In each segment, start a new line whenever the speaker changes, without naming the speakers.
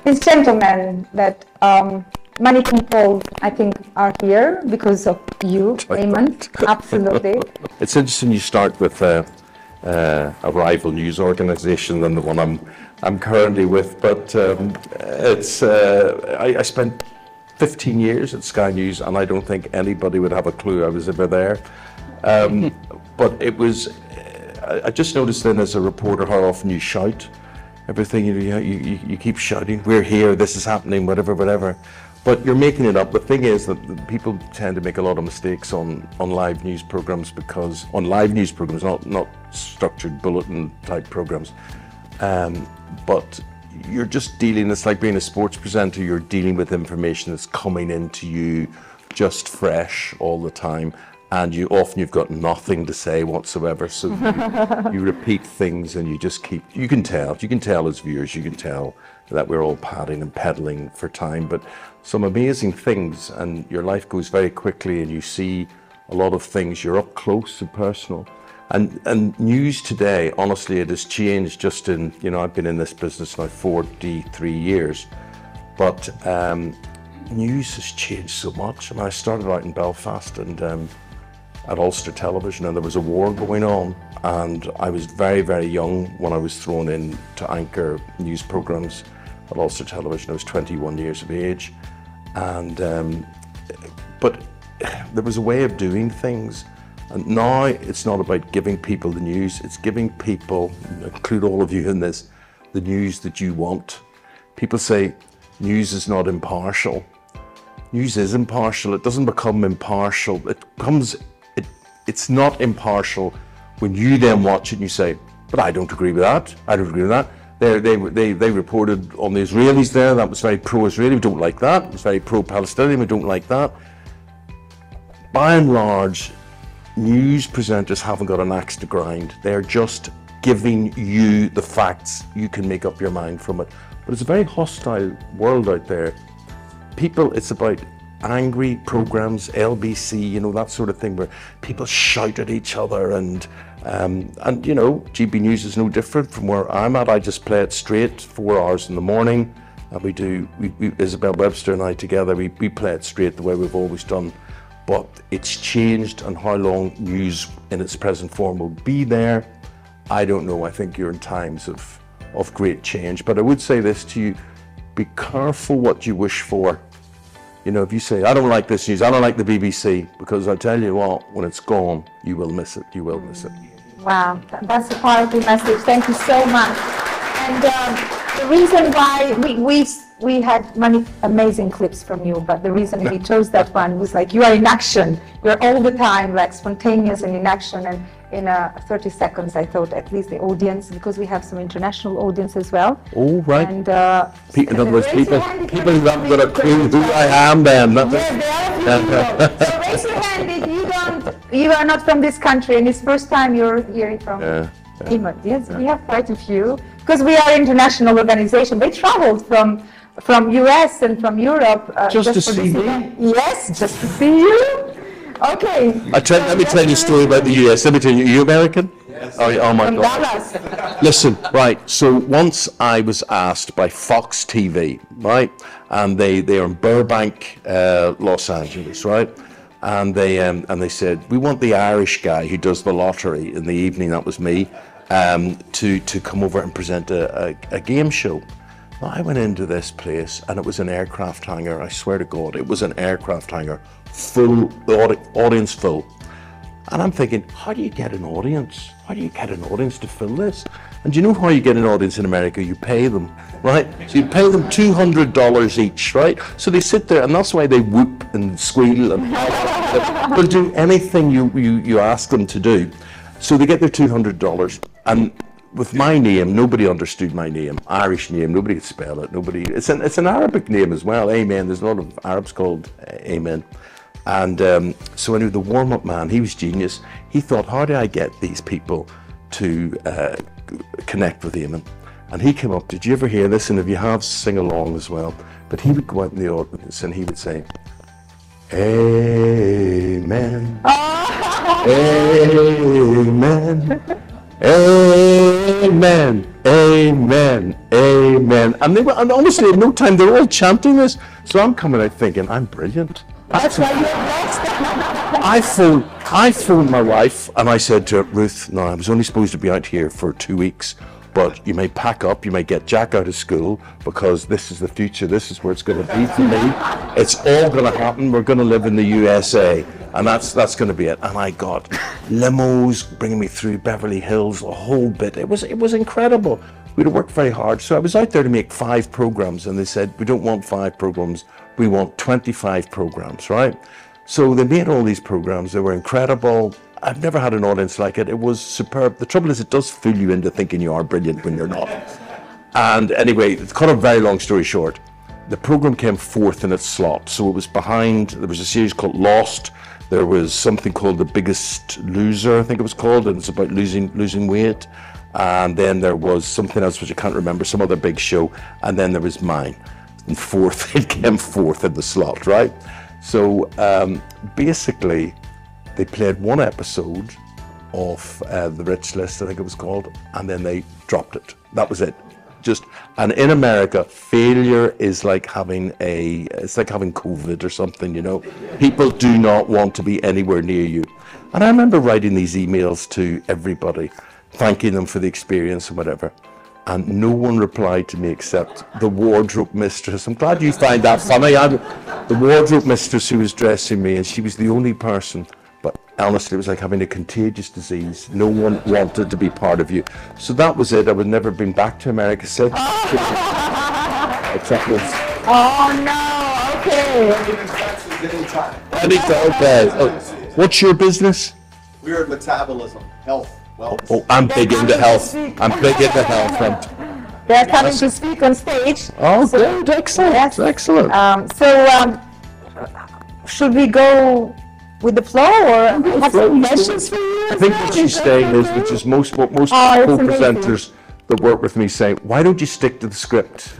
These gentlemen that many people, I think, are here because of you, Eamonn. Absolutely.
It's interesting you start with a rival news organisation than the one I'm currently with, but I spent 15 years at Sky News, and I don't think anybody would have a clue I was ever there. But it was, I just noticed then as a reporter how often you shout. Everything, you keep shouting, we're here, this is happening, whatever. But you're making it up. The thing is that people tend to make a lot of mistakes on live news programs, because on live news programs, not structured bulletin type programs. But you're just dealing, it's like being a sports presenter, you're dealing with information that's coming into you just fresh all the time. And you've got nothing to say whatsoever, so you repeat things, and you just keep. You can tell as viewers, you can tell that we're all padding and pedaling for time. But some amazing things, and your life goes very quickly, and you see a lot of things. You're up close and personal. And news today, honestly, it has changed. Just in I've been in this business now 43 years, but news has changed so much. I started out in Belfast and. At Ulster Television, and there was a war going on, and I was very, very young when I was thrown in to anchor news programs at Ulster Television. I was 21 years of age, and but there was a way of doing things, and now it's not about giving people the news, it's giving people, include all of you in this, the news that you want. People say news is not impartial. News is impartial. It doesn't become impartial. It's not impartial when you then watch it and you say, but I don't agree with that. I don't agree with that. They reported on the Israelis there. That was very pro-Israeli. We don't like that. It was very pro-Palestinian. We don't like that. By and large, news presenters haven't got an axe to grind. They're just giving you the facts. You can make up your mind from it. But it's a very hostile world out there. People, it's about angry programs, LBC, that sort of thing, where people shout at each other, and GB News is no different from where I'm at. I just play it straight, 4 hours in the morning, and we Isabel Webster and I together, we play it straight the way we've always done. But it's changed, and how long news in its present form will be there, I don't know. I think you're in times of great change. But I would say this to you, be careful what you wish for. If you say, I don't like this news, I don't like the BBC, because I tell you what, when it's gone, you will miss it, you will miss it.
Wow, that's a powerful message. Thank you so much. And the reason why we had many amazing clips from you, but the reason we chose that one was like, you are in action. You're all the time like spontaneous and in action. And in 30 seconds, I thought at least the audience, because we have some international audience as well.
Oh, right.
And
in other words, people who haven't got a clue who I am then.
Yeah, there are a few people. So raise your hand if you are not from this country and it's first time you're hearing from Eamonn. Yes, we have quite a few, because we are an international organization. They traveled from US and from Europe
just to see me.
Yes, just to see you. Okay.
Let me tell you a story about the US. Let me tell you, are you American?
Yes.
Oh my
from
God.
Dallas.
Listen, right, so once I was asked by Fox TV, right, and they're in Burbank, Los Angeles, right, and they said, we want the Irish guy who does the lottery in the evening, that was me, to come over and present a game show. Well, I went into this place and it was an aircraft hangar. I swear to God, it was an aircraft hangar, full, the audience full. And I'm thinking, how do you get an audience? How do you get an audience to fill this? And do you know how you get an audience in America? You pay them, right? So you pay them $200 each, right? So they sit there, and that's why they whoop and squeal and they'll do anything you ask them to do. So they get their $200, and with my name, nobody understood my name. Irish name, nobody could spell it. It's an Arabic name as well. Amen. There's a lot of Arabs called Amen. And so anyway, the warm-up man, he was genius. He thought, how do I get these people to connect with Eamonn? And he came up. Did you ever hear this? And if you have, sing along as well. But he would go out in the audience and he would say, Amen. Amen. Amen, amen, amen. And they were, and honestly, in no time, they were all chanting this. So I'm coming out thinking, I'm brilliant.
That's why you're next.
I phoned my wife and I said to her, Ruth, no, I was only supposed to be out here for 2 weeks, but you may pack up, you may get Jack out of school, because this is the future, this is where it's going to be for me. It's all going to happen, we're going to live in the USA, and that's going to be it. And I got limos bringing me through Beverly Hills, a whole bit. It was incredible. We'd worked very hard, so I was out there to make 5 programs, and they said, we don't want 5 programs, we want 25 programs, right? So they made all these programs, they were incredible. I've never had an audience like it. It was superb. The trouble is, it does fool you into thinking you are brilliant when you're not. And anyway, to cut a very long story short, the program came 4th in its slot. So it was behind, there was a series called Lost. There was something called The Biggest Loser, I think it was called, and it's about losing weight. And then there was something else which I can't remember, some other big show. And then there was mine. And 4th, it came 4th in the slot, right? So basically, they played 1 episode of The Rich List, I think it was called, and then they dropped it. That was it. And in America, failure is like it's like having COVID or something, you know. People do not want to be anywhere near you. And I remember writing these emails to everybody, thanking them for the experience and whatever. And no one replied to me except the wardrobe mistress. I'm glad you find that funny. The wardrobe mistress who was dressing me, and she was the only person. But honestly, it was like having a contagious disease. No one wanted to be part of you. So that was it. I would never been back to America since.
Oh no, okay.
Okay. Oh, what's your business?
We're in metabolism, health, wellness.
Oh, I'm big into health. I'm big into health.
They're coming to speak on stage.
Oh, good. Excellent.
Yes.
Excellent.
Should we go with the flow, or have some questions for you?
I think what she's saying is, which is most
amazing.
co-presenters that work with me say, why don't you stick to the script?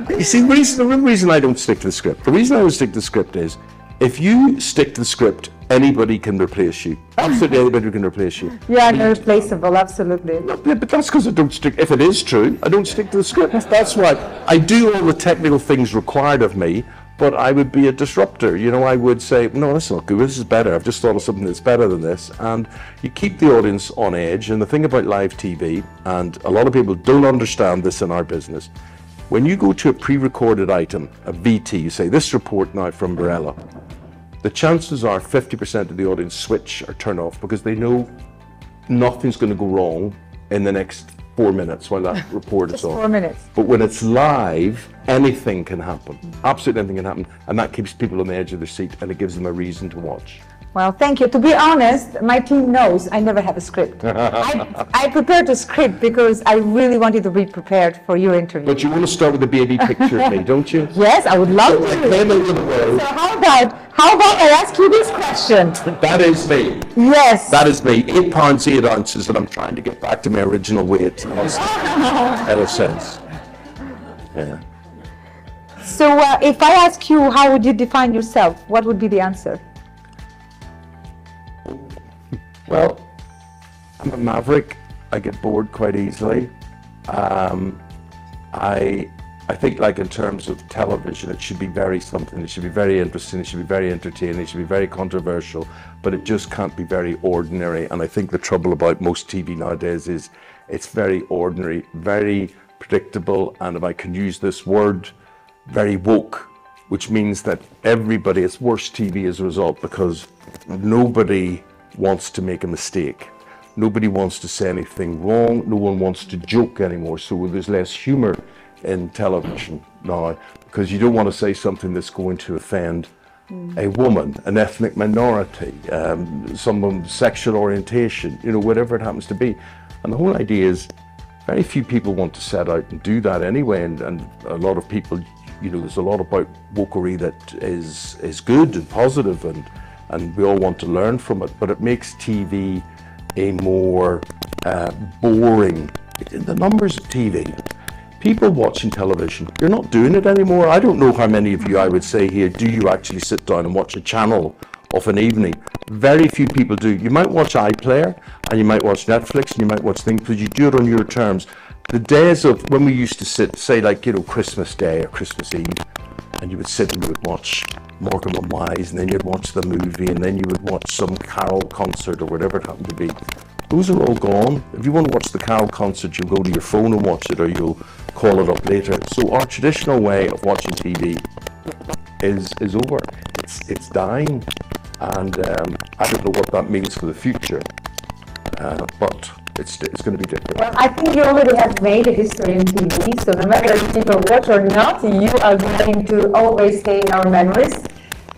You see, the reason I don't stick to the script, the reason I don't stick to the script is, if you stick to the script, anybody can replace you. Absolutely anybody can replace you.
You are irreplaceable, absolutely.
But that's because I don't stick, if it is true, I don't stick to the script. That's why I do all the technical things required of me, but I would be a disruptor. You know, I would say, no, that's not good, this is better. I've just thought of something that's better than this. And you keep the audience on edge. And the thing about live TV, and a lot of people don't understand this in our business, when you go to a pre-recorded item, a VT, you say, this report now from Mirela, the chances are 50% of the audience switch or turn off because they know nothing's going to go wrong in the next 4 minutes while that report is on.
4 minutes.
But when it's live, anything can happen. Absolutely anything can happen. And that keeps people on the edge of their seat, and it gives them a reason to watch.
Well, thank you. To be honest, my team knows I never have a script. I prepared a script because I really wanted to be prepared for your interview.
But you want to start with a baby picture of me, don't you?
Yes, I would love to. So how about I ask you this question?
That is me.
Yes.
That is me. 8 pounds 8 ounces, and I'm trying to get back to my original weight. Ever since. Yeah.
So if I ask you, how would you define yourself? What would be the answer?
Well, I'm a maverick. I get bored quite easily. I think, like, in terms of television, it should be very something. It should be very interesting. It should be very entertaining. It should be very controversial. But it just can't be very ordinary. And I think the trouble about most TV nowadays is it's very ordinary, very predictable, and if I can use this word, very woke, which means that everybody, it's worse TV as a result, because nobody wants to make a mistake. Nobody wants to say anything wrong. No one wants to joke anymore. So there's less humor in television now, because you don't want to say something that's going to offend a woman, an ethnic minority, someone's sexual orientation, you know, whatever it happens to be. And the whole idea is very few people want to set out and do that anyway. And a lot of people, you know, there's a lot about wokery that is good and positive, and we all want to learn from it, but it makes TV a more boring. The numbers of TV, people watching television, you're not doing it anymore. I don't know how many of you, I would say here, do you actually sit down and watch a channel of an evening. Very few people do. You might watch iPlayer and you might watch Netflix and you might watch things, but you do it on your terms. The days of when we used to sit, say like, you know, Christmas Day or Christmas Eve, and you would sit and you would watch Morecambe and Wise, and then you'd watch the movie, and then you would watch some carol concert or whatever it happened to be. Those are all gone. If you want to watch the carol concert, you'll go to your phone and watch it, or you'll call it up later. So our traditional way of watching TV is over. It's dying, and I don't know what that means for the future, but it's going to be different.
Well, I think you already have made a history in TV, so no matter if people watch or not, you are going to always stay in our memories.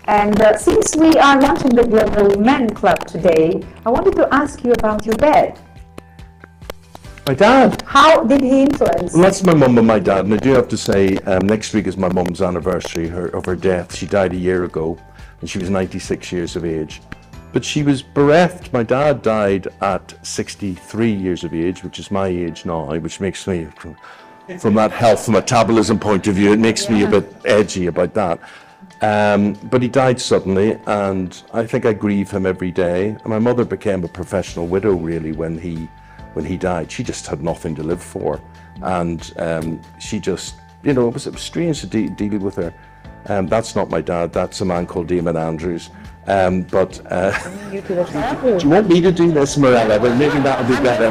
And since we are launching the Global Men Club today, I wanted to ask you about your dad.
My dad.
How did he influence?
Well, that's my mum and my dad, and I do have to say, next week is my mum's anniversary of her death. She died a year ago, and she was 96 years of age. But she was bereft. My dad died at 63 years of age, which is my age now, which makes me, from that health and metabolism point of view, it makes me a bit edgy about that. But he died suddenly, and I think I grieve him every day. And my mother became a professional widow, really, when he died. She just had nothing to live for. And she just, you know, it was strange to deal with her. That's not my dad, that's a man called Eamonn Holmes. Do you want me to do this, Mirela? Well, maybe that'll be better.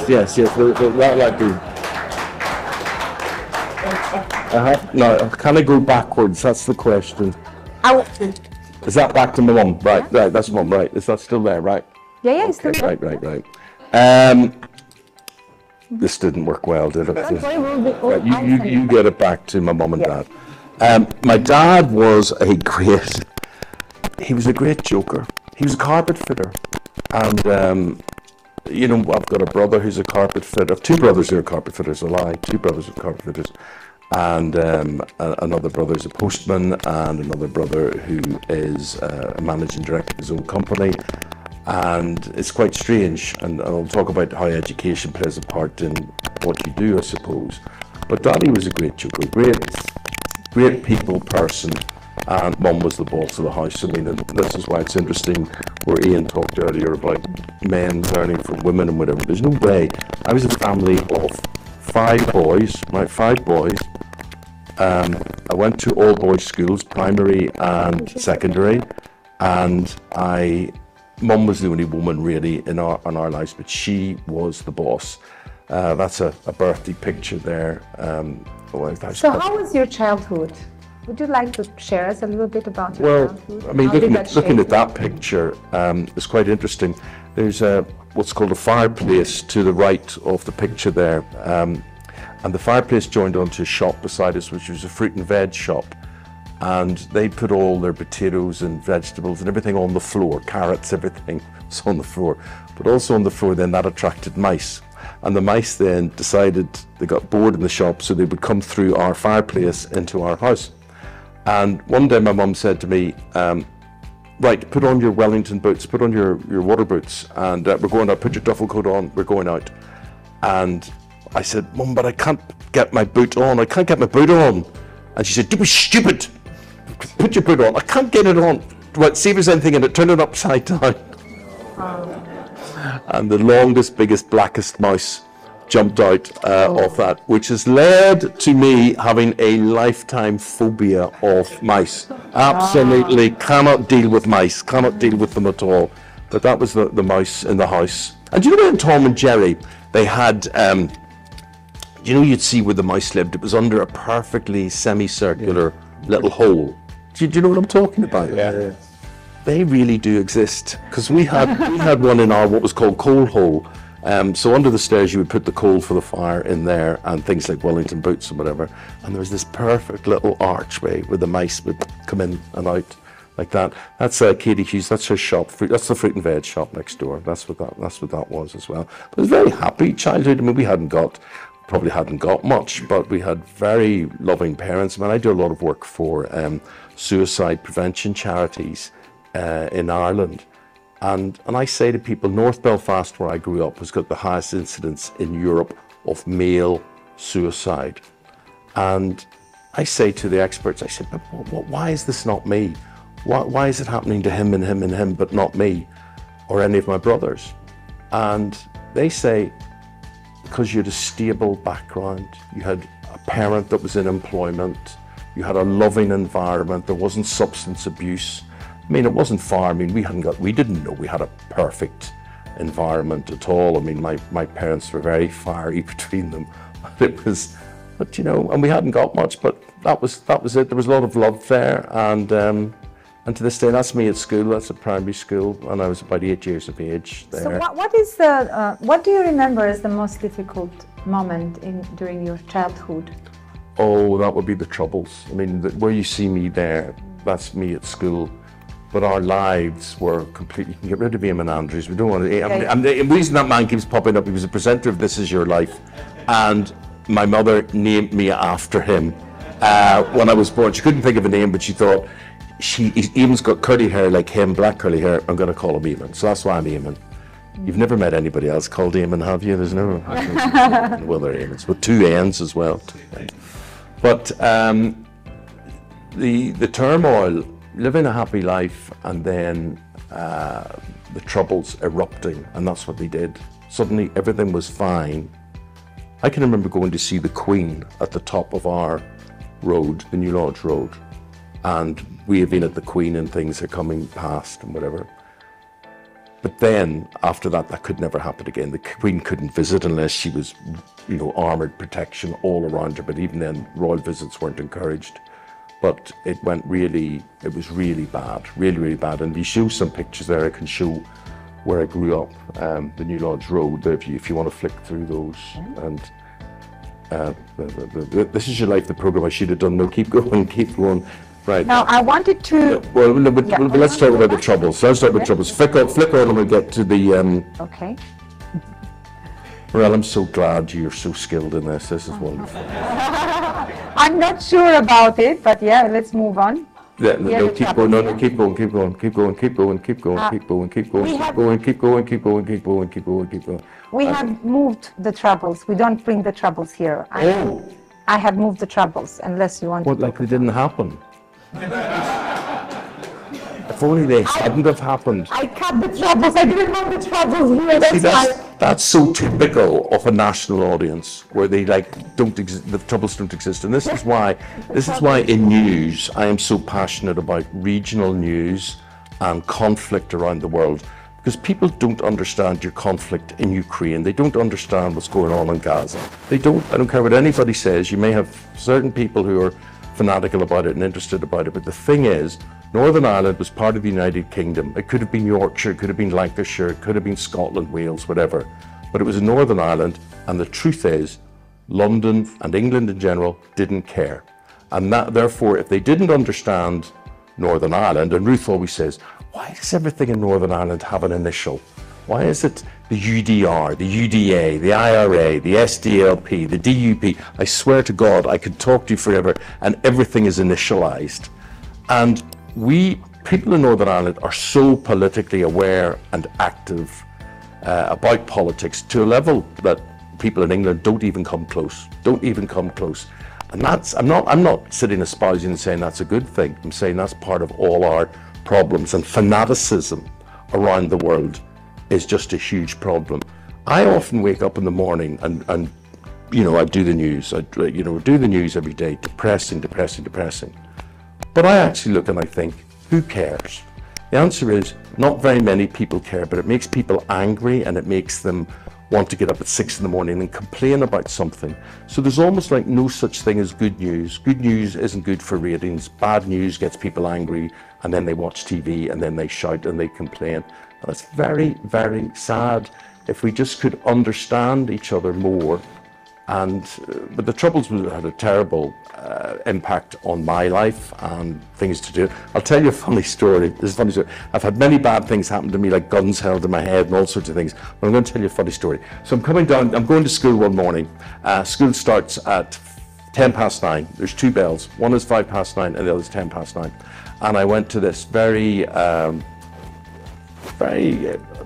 Yes, that'll be. No, can I go backwards? That's the question. Is that back to my mum? Right, right, that's mum, right. Is that still there, right?
Yeah, it's still there.
Right. This didn't work well, did it? Right, you get it back to my mum and dad. My dad was a great joker. He was a carpet fitter. And, you know, I've got a brother who's a carpet fitter. I have two brothers who are carpet fitters, a lie. Two brothers are carpet fitters. And another brother is a postman, and another brother who is a managing director of his own company. And it's quite strange, and I'll talk about how education plays a part in what you do, I suppose. But Daddy was a great joker, great people person, and Mum was the boss of the house. I mean, and this is why it's interesting where Ian talked earlier about men learning from women and whatever. There's no way. I was a family of five boys, right, five boys. I went to all boys schools, primary and secondary, and Mum was the only woman really in our lives, but she was the boss. That's a birthday picture there.
So how was your childhood? Would you like to share us a little bit about your childhood?
Well, I mean, looking at that picture, it's quite interesting. There's what's called a fireplace to the right of the picture there. And the fireplace joined onto a shop beside us, which was a fruit and veg shop. And they put all their potatoes and vegetables and everything on the floor, carrots, everything was on the floor. But also on the floor then that attracted mice. And the mice then decided they got bored in the shop, so they would come through our fireplace into our house. And one day my mum said to me, right, put on your Wellington boots, put on your water boots, and we're going out, put your duffel coat on, we're going out. And I said, Mum, but I can't get my boot on, I can't get my boot on. And she said, don't be stupid, put your boot on, I can't get it on. Right, see if there's anything in it, turn it upside down. And the longest, biggest, blackest mouse jumped out of that, which has led to me having a lifetime phobia of mice. Absolutely cannot deal with mice, cannot deal with them at all. But that was the mouse in the house. And you know in Tom and Jerry, they had, you know, you'd see where the mouse lived, it was under a perfectly semicircular little hole. Do you know what I'm talking about?
Yeah.
They really do exist, because we had one in our what was called coal hole. So under the stairs you would put the coal for the fire in there and things like Wellington boots and whatever. And there was this perfect little archway where the mice would come in and out like that. That's Katie Hughes. That's her shop. That's the fruit and veg shop next door. That's what that was as well. But it was a very happy childhood. I mean, we probably hadn't got much, but we had very loving parents. I mean, I do a lot of work for suicide prevention charities in Ireland. And I say to people, North Belfast, where I grew up, has got the highest incidence in Europe of male suicide. And I say to the experts, I said, but why is this not me? Why is it happening to him and him and him, but not me or any of my brothers? And they say, because you had a stable background, you had a parent that was in employment, you had a loving environment, there wasn't substance abuse. I mean, it wasn't far. I mean, we didn't know we had a perfect environment at all. I mean, my parents were very fiery between them. But you know, and we hadn't got much, but that was it. There was a lot of love there, and to this day, that's me at school. That's at primary school, and I was about 8 years of age there.
So what do you remember as the most difficult moment during your childhood?
Oh, that would be the Troubles. I mean, where you see me there, that's me at school. But our lives were completely, you can get rid of Eamonn Andrews. We don't want to, the reason that man keeps popping up, he was a presenter of This Is Your Life. And my mother named me after him when I was born. She couldn't think of a name, but she thought, Eamonn's got curly hair like him, black curly hair, I'm going to call him Eamonn. So that's why I'm Eamonn. You've never met anybody else called Eamonn, have you? There's no, well, there are Eamons, with 2 N's as well. But the turmoil, living a happy life, and then the Troubles erupting, and that's what they did. Suddenly everything was fine. I can remember going to see the Queen at the top of our road, the New Lodge Road, and we have been at the Queen and things are coming past and whatever. But then after that, that could never happen again. The Queen couldn't visit unless she was, you know, armoured protection all around her, but even then royal visits weren't encouraged. But it was really bad, really, really bad. And we show some pictures there. I can show where I grew up, the New Lodge Road, if you want to flick through those. And This Is Your Life, the programme I should have done. No, keep going, keep going. Right.
Now, I wanted to...
Well, let's talk about the Troubles. So let's start with Troubles. Flick on and we'll get to the...
Okay.
Mirela, I'm so glad you're so skilled in this. This is wonderful.
I'm not sure about it, but yeah, let's move on.
Yeah, no, keep going. No, keep going. Keep going. Keep going. Keep going. Keep going. Keep going. Keep going. Keep going. Keep going. Keep going. Keep going. Keep going. Keep going.
We have moved the Troubles. We don't bring the Troubles here. I have moved the Troubles, unless you want.
What, like they didn't happen? If only they hadn't have happened.
I cut the Troubles. I didn't want the Troubles here.
That's so typical of a national audience where they the Troubles don't exist. And this is why in news I am so passionate about regional news and conflict around the world, because people don't understand your conflict in Ukraine. They don't understand what's going on in Gaza. I don't care what anybody says. You may have certain people who are fanatical about it and interested about it, but the thing is, Northern Ireland was part of the United Kingdom. It could have been Yorkshire, it could have been Lancashire, it could have been Scotland, Wales, whatever. But it was in Northern Ireland, and the truth is, London and England in general didn't care. And that, therefore, if they didn't understand Northern Ireland, and Ruth always says, why does everything in Northern Ireland have an initial? Why is it the UDR, the UDA, the IRA, the SDLP, the DUP? I swear to God, I could talk to you forever, and everything is initialized. And people in Northern Ireland are so politically aware and active about politics to a level that people in England don't even come close. And I'm not sitting espousing and saying that's a good thing. I'm saying that's part of all our problems, and fanaticism around the world is just a huge problem. I often wake up in the morning and you know, I do the news. I do the news every day. Depressing. But I actually look and I think, who cares? The answer is, not very many people care, but it makes people angry and it makes them want to get up at 6 in the morning and complain about something. So there's almost like no such thing as good news. Good news isn't good for ratings. Bad news gets people angry, and then they watch TV and then they shout and they complain. And it's very, very sad. If we just could understand each other more. But the Troubles had a terrible impact on my life and things to do. I'll tell you a funny story. This is a funny story. I've had many bad things happen to me, like guns held in my head and all sorts of things. But I'm going to tell you a funny story. So I'm coming down, I'm going to school one morning. School starts at 9:10. There's 2 bells. One is 9:05 and the other is 9:10. And I went to this very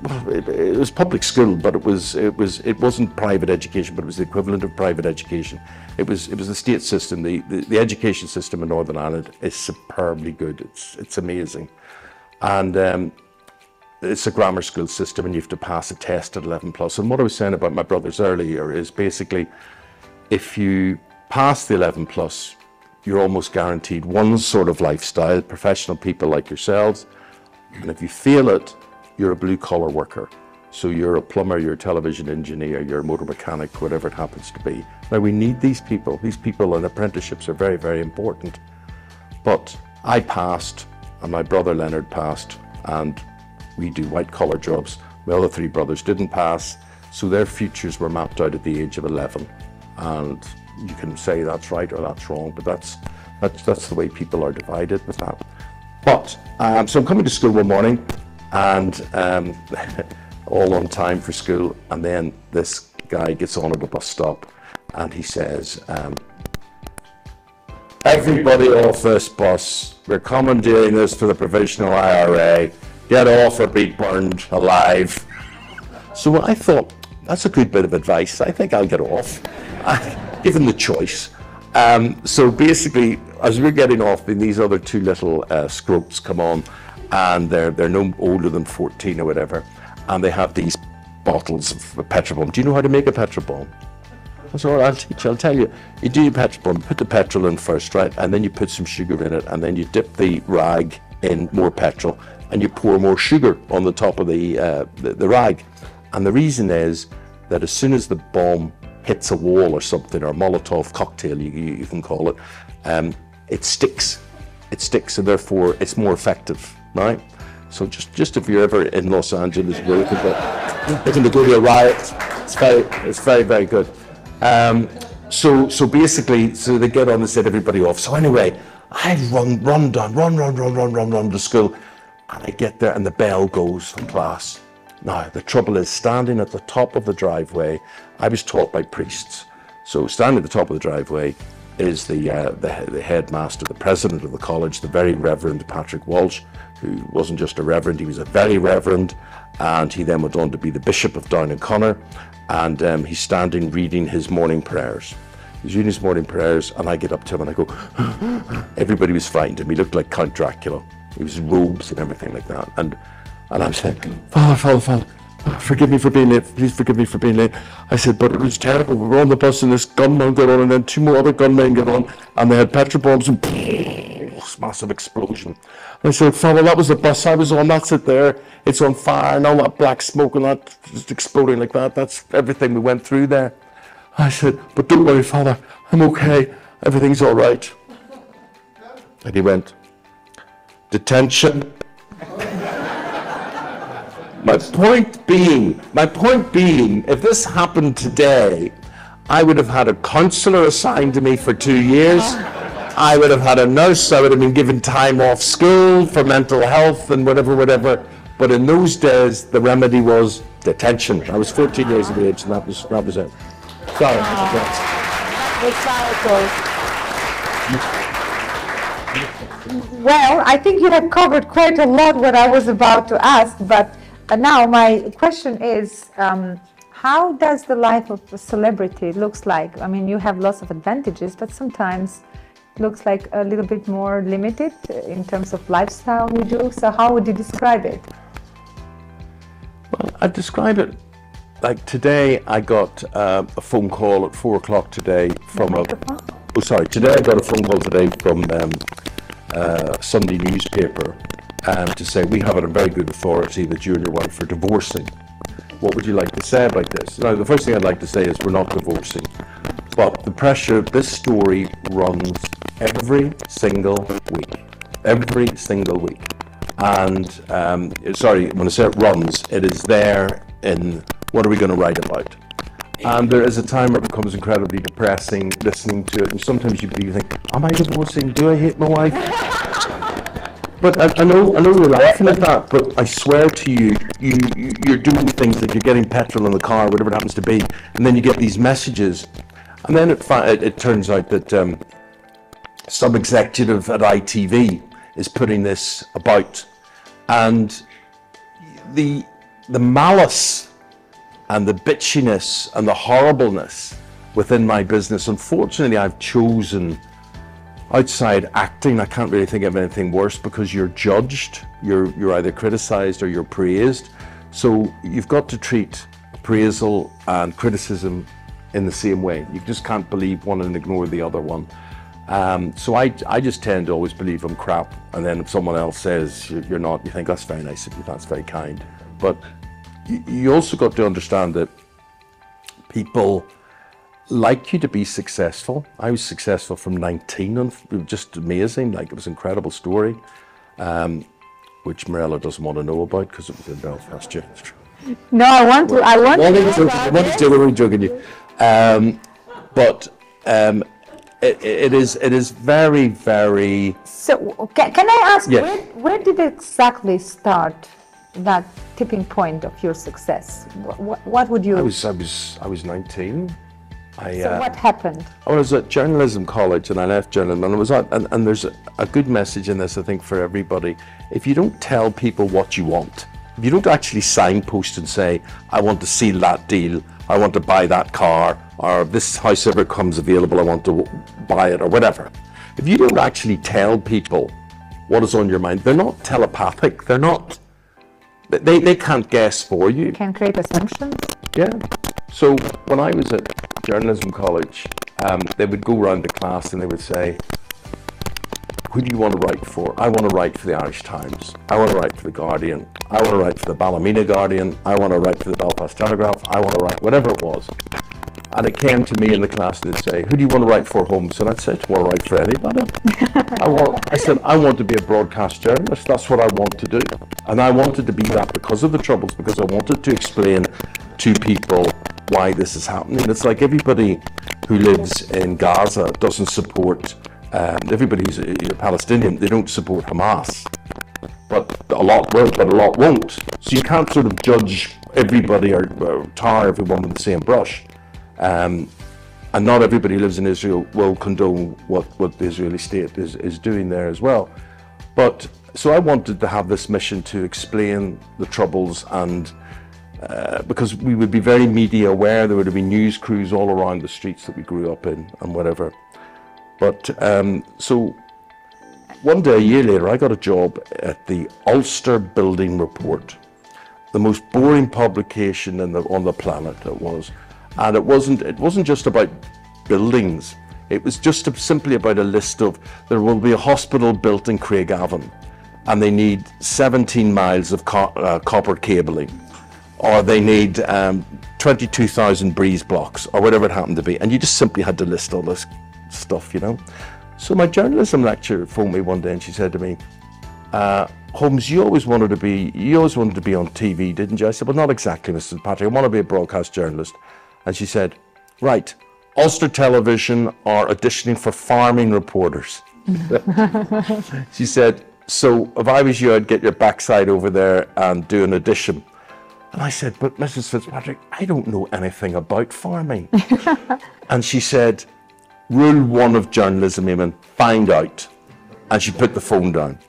well, it was public school, but it wasn't private education, but it was the equivalent of private education. It was the state system. The education system in Northern Ireland is superbly good. It's amazing, and it's a grammar school system, and you have to pass a test at 11 plus. And what I was saying about my brothers earlier is basically, if you pass the 11 plus, you're almost guaranteed one sort of lifestyle, professional people like yourselves. And if you fail it, you're a blue collar worker. So you're a plumber, you're a television engineer, you're a motor mechanic, whatever it happens to be. Now we need these people. These people and apprenticeships are very, very important. But I passed, and my brother Leonard passed, and we do white collar jobs. My other three brothers didn't pass, so their futures were mapped out at the age of 11. And you can say that's right or that's wrong, but that's the way people are divided with that. But so I'm coming to school one morning, and all on time for school, and then this guy gets on at the bus stop, and he says, "Everybody off this bus. We're commandeering this for the provisional IRA. Get off or be burned alive." So I thought, that's a good bit of advice. I think I'll get off, given the choice. So basically, as we're getting off, these other two little scropes come on, and they're no older than 14 or whatever, and they have these bottles of petrol bomb. Do you know how to make a petrol bomb? That's all right, I'll teach you. I'll tell you. You do your petrol bomb, put the petrol in first, right? And then you put some sugar in it, and then you dip the rag in more petrol, and you pour more sugar on the top of the rag. And the reason is that as soon as the bomb hits a wall or something, or a Molotov cocktail, you can call it, it sticks. It sticks, and therefore it's more effective, right? So just if you're ever in Los Angeles, you're looking to go to a riot, it's very, very good. So basically, so they get on and set everybody off. So anyway, I run to school, and I get there and the bell goes from class. Now, the trouble is, standing at the top of the driveway, I was taught by priests. So standing at the top of the driveway is the headmaster, the president of the college, the very Reverend Patrick Walsh, who wasn't just a reverend, he was a very reverend, and he then went on to be the Bishop of Down and Connor, and he's standing reading his morning prayers. He's reading his morning prayers, and I get up to him and I go, everybody was frightened him. He looked like Count Dracula. He was in robes and everything like that. And I'm saying, Father, forgive me for being late. Please forgive me for being late. I said, but it was terrible. We were on the bus and this gunman got on, and then two more other gunmen got on, and they had petrol bombs, and this massive explosion. I said, Father, that was the bus I was on. That's it there. It's on fire, and all that black smoke and that just exploding like that. That's everything we went through there. I said, but don't worry, Father. I'm okay. Everything's all right. And he went, detention. My point being, if this happened today, I would have had a counsellor assigned to me for 2 years. I would have had a nurse. I would have been given time off school for mental health and whatever. But in those days, the remedy was detention. I was 14 years of age, and that was it. Sorry.
Well, I think you have covered quite a lot what I was about to ask, but now my question is, how does the life of a celebrity looks like? I mean, you have lots of advantages, but sometimes it looks like a little bit more limited in terms of lifestyle we do. So how would you describe it?
Well, I'd describe it like today I got a phone call at 4 o'clock today from today I got a phone call today from a Sunday newspaper to say, we have it on very good authority that you and your wife are divorcing. What would you like to say about this? Now, the first thing I'd like to say is we're not divorcing, but the pressure of this story runs every single week. And sorry, when I say it runs, it is there in what are we going to write about? And there is a time where it becomes incredibly depressing listening to it, and sometimes you think, am I divorcing? Do I hate my wife? But I know you're laughing at that, but I swear to you, you're doing things like you're getting petrol in the car, whatever it happens to be, and then you get these messages, and then it turns out that some executive at ITV is putting this about, and the malice and the bitchiness and the horribleness within my business. Unfortunately, I've chosen outside acting. I can't really think of anything worse because you're judged. You're either criticized or you're praised. So you've got to treat appraisal and criticism in the same way. You just can't believe one and ignore the other one. So I just tend to always believe I'm crap, and then if someone else says you're not, you think that's very nice of you, that's very kind. But you also got to understand that people like you to be successful. I was successful from 19, and it was just amazing. Like, it was an incredible story, which Mirela doesn't want to know about because it was in Belfast.
No, I want to know
We're joking you. But it is very, very.
So can I ask,
Yes.
where did it exactly start, that tipping point of your success? What would you?
I was 19.
So what happened?
I was at journalism college, and I left journalism, and it was and there's a good message in this, I think, for everybody. If you don't tell people what you want, if you don't actually signpost and say, I want to seal that deal, I want to buy that car, or this house ever comes available, I want to buy it, or whatever. If you don't actually tell people what is on your mind, they're not telepathic, they're not, they can't guess for you.
Can create assumptions.
Yeah. So when I was at journalism college, they would go around the class and they would say, who do you want to write for? I want to write for the Irish Times. I want to write for the Guardian. I want to write for the Ballymena Guardian. I want to write for the Belfast Telegraph. I want to write whatever it was. And it came to me in the class, and they'd say, who do you want to write for, Holmes? And I'd say, I don't want to write for anybody. I said, I want to be a broadcast journalist. That's what I want to do. And I wanted to be that because of the Troubles, because I wanted to explain to people why this is happening. It's like everybody who lives in Gaza doesn't support, everybody who's a Palestinian, they don't support Hamas. But a lot will, but a lot won't. So you can't sort of judge everybody or tar everyone with the same brush. And not everybody who lives in Israel will condone what the Israeli state is doing there as well. But so I wanted to have this mission to explain the Troubles, and because we would be very media aware, there would be news crews all around the streets that we grew up in and whatever. But so one day, a year later, I got a job at the Ulster Building Report, the most boring publication on the planet it was. And it wasn't just about buildings. It was just simply about a list of, there will be a hospital built in Craigavon, and they need 17 miles of copper cabling, or they need 22,000 breeze blocks, or whatever it happened to be. And you just simply had to list all this stuff, you know. So my journalism lecturer phoned me one day, and she said to me, Holmes, you always wanted to be on TV, didn't you? I said, well, not exactly, Mr. Patrick. I want to be a broadcast journalist. And she said, right, Ulster Television are auditioning for farming reporters. She said, so if I was you, I'd get your backside over there and do an audition. And I said, but Mrs. Fitzpatrick, I don't know anything about farming. And she said, rule one of journalism, Eamonn, find out. And she put the phone down.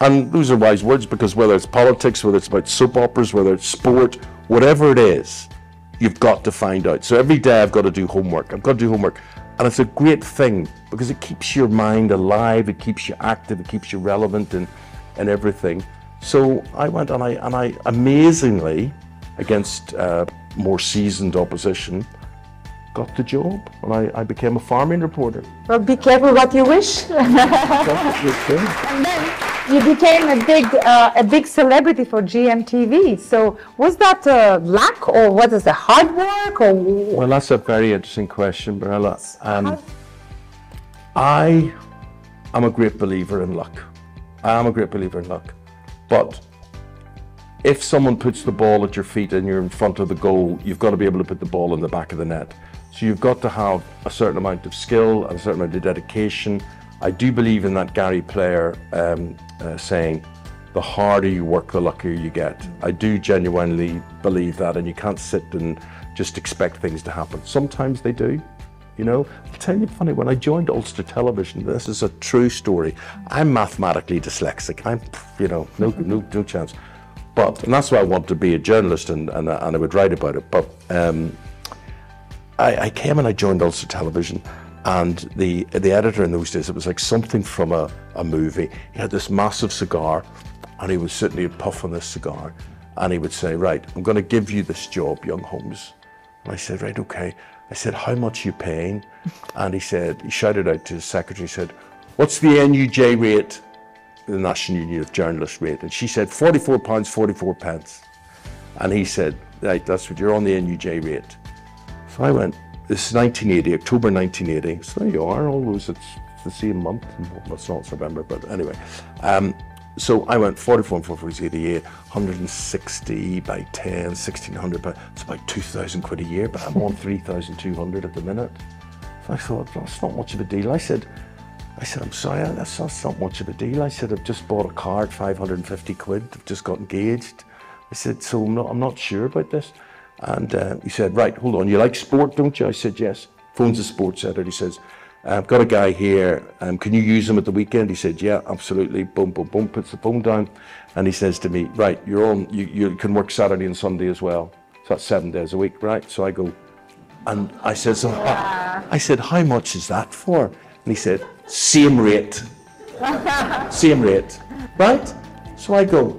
And those are wise words, because whether it's politics, whether it's about soap operas, whether it's sport, whatever it is, you've got to find out. So every day I've got to do homework. I've got to do homework. And it's a great thing because it keeps your mind alive, it keeps you active, it keeps you relevant and everything. So I went and I amazingly, against more seasoned opposition, got the job, and I became a farming reporter.
Well, be careful what you wish. And then you became a big celebrity for GMTV. So was that luck, or was it hard work, or?
Well, that's a very interesting question, Mirela. I am a great believer in luck. But if someone puts the ball at your feet and you're in front of the goal, you've got to be able to put the ball in the back of the net. So you've got to have a certain amount of skill and a certain amount of dedication. I do believe in that Gary Player saying, the harder you work, the luckier you get. I do genuinely believe that, and you can't sit and just expect things to happen. Sometimes they do, you know. I'll tell you funny, when I joined Ulster Television, this is a true story. I'm mathematically dyslexic. I'm, you know, no chance. and that's why I wanted to be a journalist and I would write about it. But I came and I joined Ulster Television, and the editor in those days, it was like something from a movie. He had this massive cigar, and he was sitting here puffing this cigar, and he would say, right, I'm going to give you this job, young Holmes. And I said, right, okay. I said, how much are you paying? And he shouted out to his secretary, he said, what's the NUJ rate, the National Union of Journalists rate? And she said, £44, 44 pence. And he said, right, that's what you're on the NUJ rate. So I went, this is 1980, October 1980. So there you are, always it's the same month. It's not November, but anyway. So I went 44 and 44 is 88, 160 by 10, 1600 by, it's about 2,000 quid a year, but I'm on 3,200 at the minute. So I thought, that's not much of a deal. I said, I'm sorry, that's not much of a deal. I said, I've just bought a car at 550 quid, I've just got engaged. I said, so I'm not sure about this. And he said, right, hold on, you like sport, don't you? I said, yes. Phones the sports editor, he says, I've got a guy here, can you use him at the weekend? He said, yeah, absolutely, boom, boom, boom, puts the phone down. And he says to me, right, you can work Saturday and Sunday as well. So that's 7 days a week, right? So I go, and I said, I said, how much is that for? And he said, same rate, same rate, right? So I go,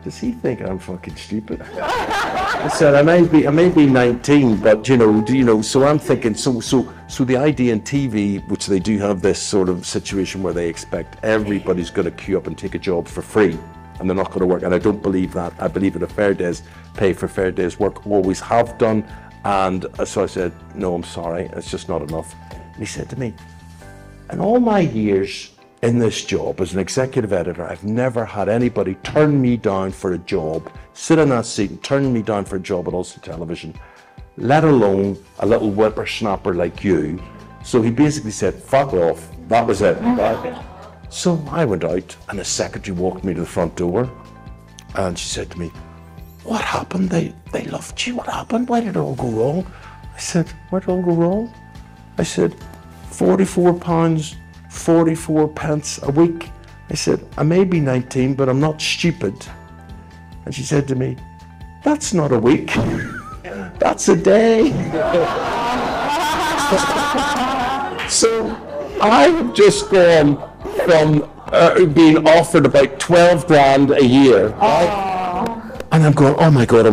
does he think I'm fucking stupid? I said, I may be 19, but you know, so I'm thinking, so the idea in TV, which they do have this sort of situation where they expect everybody's going to queue up and take a job for free, and they're not going to work, and I don't believe that. I believe in a fair day's pay for fair day's work, always have done, and so I said, no, I'm sorry, it's just not enough. And he said to me, in all my years in this job as an executive editor, I've never had anybody turn me down for a job, sit in that seat and turn me down for a job at Ulster Television, let alone a little whippersnapper like you. So he basically said, fuck off. That was it. So I went out and his secretary walked me to the front door and she said to me, what happened? They loved you. What happened? Why did it all go wrong? I said, why did it all go wrong? I said, £44, 44 pence a week. I said, I may be 19, but I'm not stupid. And she said to me, that's not a week, that's a day. So I have just gone from being offered about 12 grand a year, right? And I'm going, oh my God.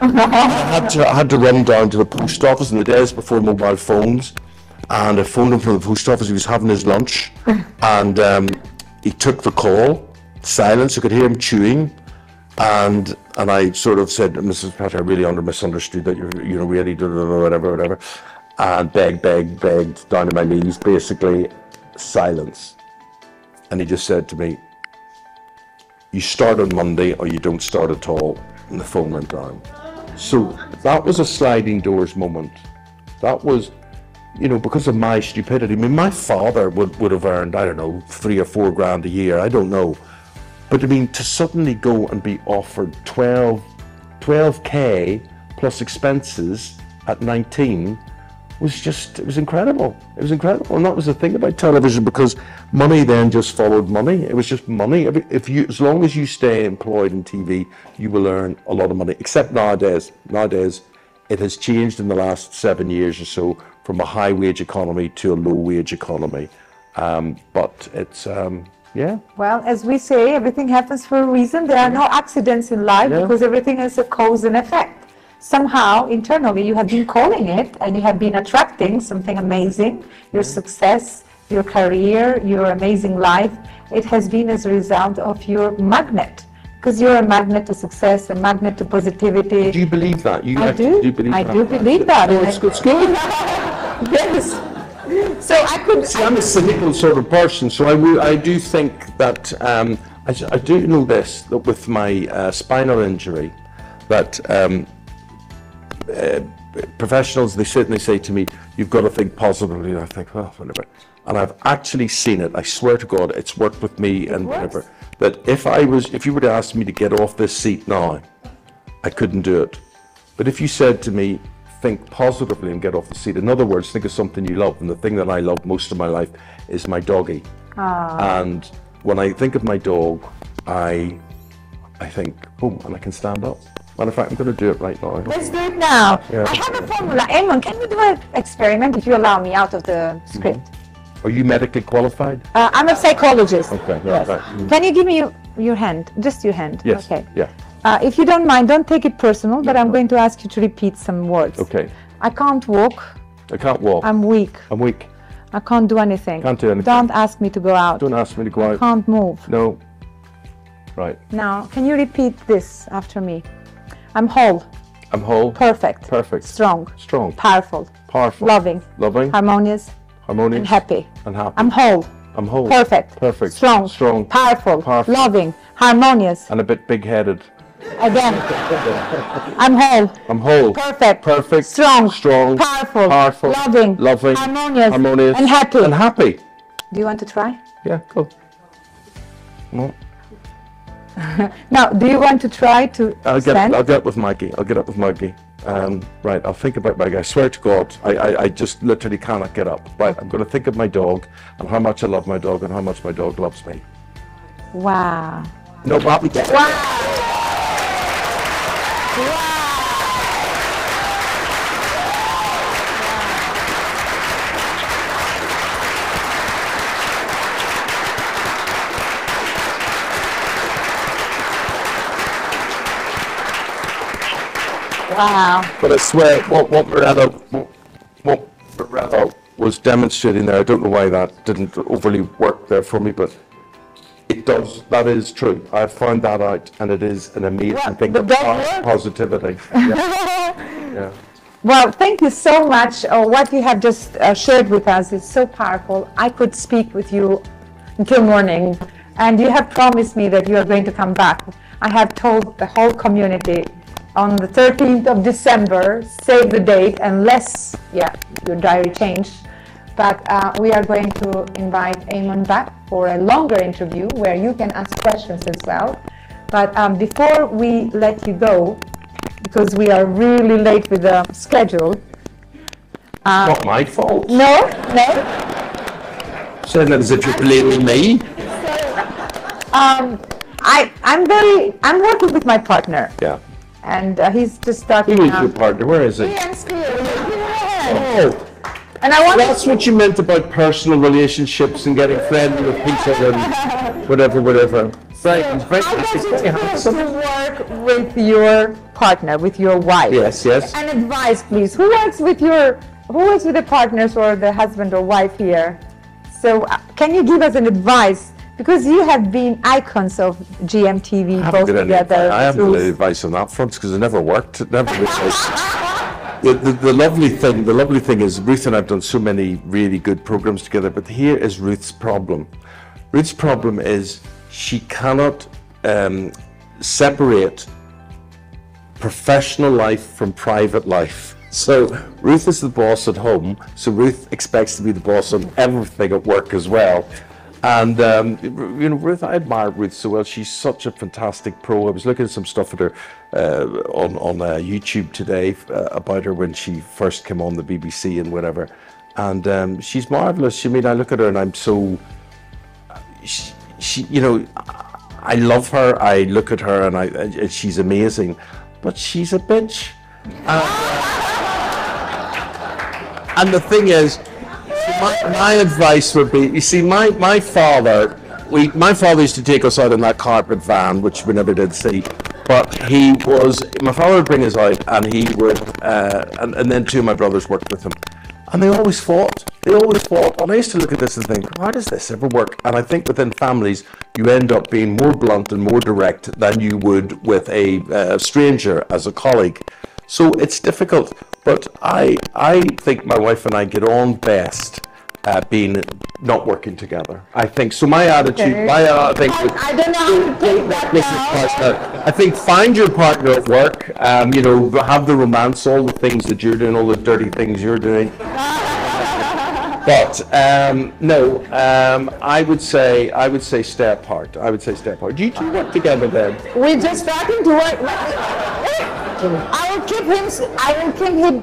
I had to run down to the post office in the days before mobile phones. And I phoned him from the post office. He was having his lunch, and he took the call. Silence. I could hear him chewing, and I sort of said, Mrs. Pratt, I really misunderstood that you're really whatever, and begged down to my knees, basically. Silence. And he just said to me, you start on Monday or you don't start at all. And the phone went down. So that was a sliding doors moment. That was, because of my stupidity. I mean, my father would have earned, I don't know, 3 or 4 grand a year, I don't know. But I mean, to suddenly go and be offered 12k plus expenses at 19 it was incredible. It was incredible. And that was the thing about television, because money then just followed money. It was just money. As long as you stay employed in TV, you will earn a lot of money, except nowadays. Nowadays, it has changed in the last 7 years or so from a high wage economy to a low wage economy. But it's, yeah.
Well, as we say, everything happens for a reason. There are no accidents in life, because everything has a cause and effect. Somehow, internally, you have been calling it, and you have been attracting something amazing. Your success, your career, your amazing life. It has been as a result of your magnet. Because you're a magnet to success, a magnet to positivity.
Do you believe that?
I do. I do believe that.
Oh, it's good.
Yes. So I could.
See, I'm a cynical sort of person, so I do think that I do know this, that with my spinal injury, that professionals, they sit and they say to me, you've got to think positively. And I think, oh, whatever. And I've actually seen it. I swear to God, it's worked with me and whatever. That if you were to ask me to get off this seat now, I couldn't do it. But if you said to me, think positively and get off the seat. In other words, think of something you love. And the thing that I love most of my life is my doggy. And when I think of my dog, I I think, oh, and I can stand up. Matter of fact, I'm going to do it right now.
Let's do it now.
Yeah.
I have a formula. Eamonn, can we do an experiment if you allow me out of the script?
Are you medically qualified?
I'm a psychologist.
Okay,
Yes.
right.
Can you give me your hand? Just your hand.
Yes.
Okay.
Yeah.
If you don't mind, don't take it personal, but I'm going to ask you to repeat some words.
Okay.
I can't walk.
I can't walk.
I'm weak.
I'm weak.
I can't do anything.
Can't do anything.
Don't ask me to go out.
Don't ask me to go
I
out.
can't move.
No. Right.
Now, can you repeat this after me? I'm whole.
I'm whole.
Perfect.
Perfect.
Strong.
Strong.
Powerful.
Powerful.
Loving.
Loving.
Harmonious.
Harmonious.
And happy.
And happy.
I'm whole.
I'm whole.
Perfect.
Perfect.
Strong.
Strong.
Powerful.
Powerful.
Loving. Harmonious.
And a bit big-headed.
Again. I'm whole.
I'm whole.
Perfect.
Perfect.
Strong.
Strong.
Powerful.
Powerful.
Loving.
Loving.
Harmonious.
Harmonious.
And happy.
And happy.
Do you want to try?
Yeah, go. No.
Now, do you want to try to stand?
I'll get up with Maggie. I'll get up with Maggie. Right, I'll think about Maggie. I swear to God, I just literally cannot get up. Right, I'm going to think of my dog and how much I love my dog and how much my dog loves me.
Wow.
No, Bobby. Wow.
Wow. Wow.
But I swear, what Mirela was demonstrating there, I don't know why that didn't overly work there for me, but it does. That is true. I found that out, and it is an amazing thing of positivity. Yeah.
Well, thank you so much. What you have just shared with us is so powerful. I could speak with you until morning, and you have promised me that you are going to come back. I have told the whole community on the 13th of December, save the date, unless, your diary changed. But we are going to invite Eamonn back for a longer interview where you can ask questions as well. But before we let you go, because we are really late with the schedule.
Not my fault.
No.
So that as if you're blaming me.
I'm working with my partner.
Yeah.
And he's just starting
Who is your partner? Where is he? Oh.
And I want
That's what you meant about personal relationships and getting friendly with people and whatever. Right.
I want you to work with your partner, with your wife.
Yes.
And advice, please. Who works with the partners or the husband or wife here? So can you give us an advice? Because you have been icons of GMTV both together.
I haven't got any advice on that front because it never worked. It never was. The lovely thing is Ruth and I have done so many really good programs together, but here is Ruth's problem. Ruth's problem is she cannot separate professional life from private life. So Ruth is the boss at home, so Ruth expects to be the boss on everything at work as well. And Ruth, I admire Ruth so well. She's such a fantastic pro. I was looking at some stuff at her on YouTube today about her when she first came on the BBC and whatever. And she's marvelous. I mean, I look at her and I'm so. I love her. I look at her and she's amazing, but she's a bitch. And the thing is. My advice would be, you see, my father used to take us out in that carpet van, which we never did see, but my father would bring us out and he would, and then two of my brothers worked with him. And they always fought. And I used to look at this and think, how does this ever work? And I think within families, you end up being more blunt and more direct than you would with a stranger as a colleague. So it's difficult. But I think my wife and I get on best being not working together. I think so. My attitude,
I don't know how to take that now.
I think find your partner at work. Have the romance, all the things that you're doing, all the dirty things you're doing. But I would say stay apart. Do you two work together then?
We're just starting to work. Our keep him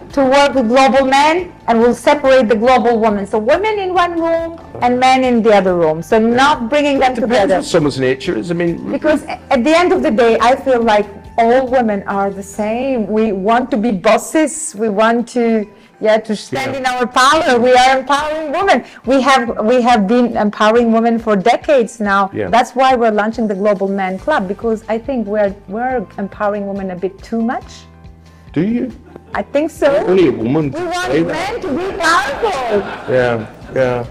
to work with global men, and we'll separate the global women. So women in one room and men in the other room. So not bringing them
Depends
together.
what someone's nature is. I mean,
Because at the end of the day, I feel like all women are the same. We want to be bosses. We want to stand in our power. We are empowering women. We have been empowering women for decades now.
Yeah.
That's why we're launching the Global Men Club, because I think we're empowering women a bit too much.
do you?
I think so.
Only a woman.
We want men to be powerful.
Yeah.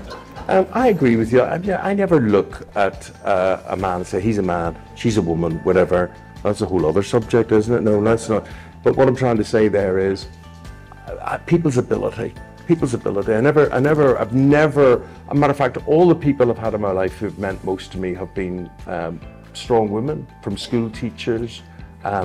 I agree with you. I never look at a man and say, he's a man, she's a woman, whatever. That's a whole other subject, isn't it? No, that's not. But what I'm trying to say there is people's ability. I've never, a matter of fact, all the people I've had in my life who've meant most to me have been strong women, from school teachers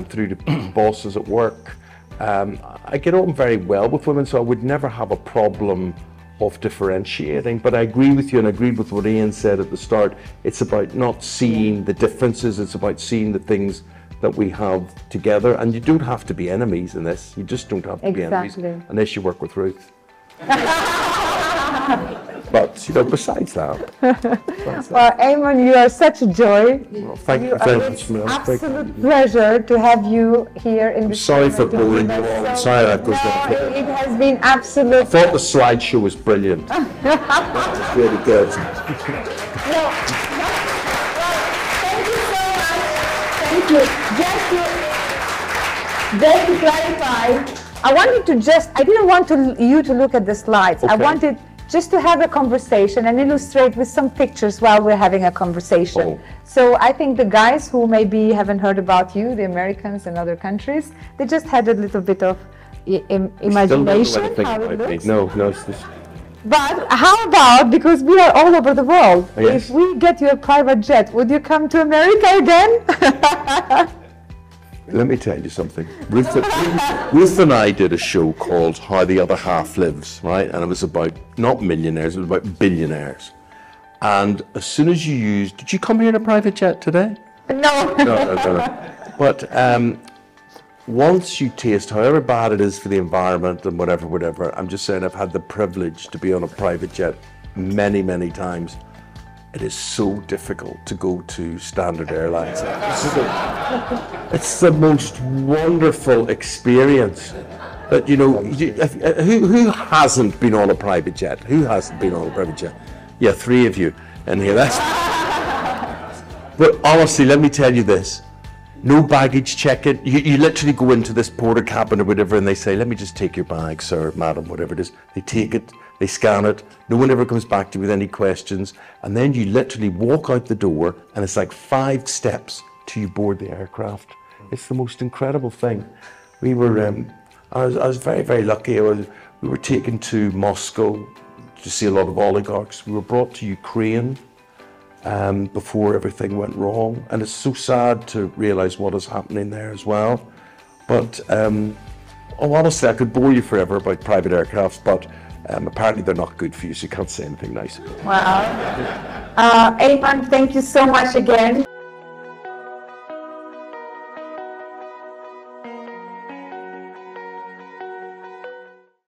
through to bosses at work. I get on very well with women, so I would never have a problem of differentiating. But I agree with you, and I agreed with what Ian said at the start. It's about not seeing the differences, it's about seeing the things that we have together. And you don't have to be enemies in this. You just don't have to be enemies unless you work with Ruth. But, besides that.
Well, Eamonn, you are such a joy.
Well, thank you very much, Mirela.
Absolute pleasure to have you here in the
Sorry for boring you all. I'm sorry that goes on.
It has been absolute.
I thought the slideshow was brilliant. It was really good.
Thank you so much. Thank you. Just to clarify, I didn't want you to look at the slides.
Okay.
I wanted just to have a conversation and illustrate with some pictures while we're having a conversation.
Oh.
So I think the guys who maybe haven't heard about you, the Americans and other countries, they just had a little bit of imagination. How it looks.
No, it's this.
But how about, because we are all over the world,
Yes.
if we get you a private jet, would you come to America again?
Let me tell you something. Ruth and I did a show called How the Other Half Lives, right? And it was about not millionaires, it was about billionaires. And as soon as did you come here in a private jet today?
No.
No. But once you taste, however bad it is for the environment and whatever, I'm just saying I've had the privilege to be on a private jet many, many times. It is so difficult to go to standard airlines. It's the most wonderful experience. But who hasn't been on a private jet? Who hasn't been on a private jet? Yeah, 3 of you in here. But honestly, let me tell you this. No baggage check-in. You literally go into this porter cabin or whatever and they say, let me just take your bag, sir, madam, whatever it is. They take it, they scan it. No one ever comes back to you with any questions. And then you literally walk out the door and it's like 5 steps till you board the aircraft. It's the most incredible thing. We were, I was very, very lucky. We were taken to Moscow to see a lot of oligarchs. We were brought to Ukraine before everything went wrong, and it's so sad to realize what is happening there as well. But honestly, I could bore you forever about private aircrafts, but apparently they're not good for you, so you can't say anything nice about them.
Wow. Eamonn, thank you so much again.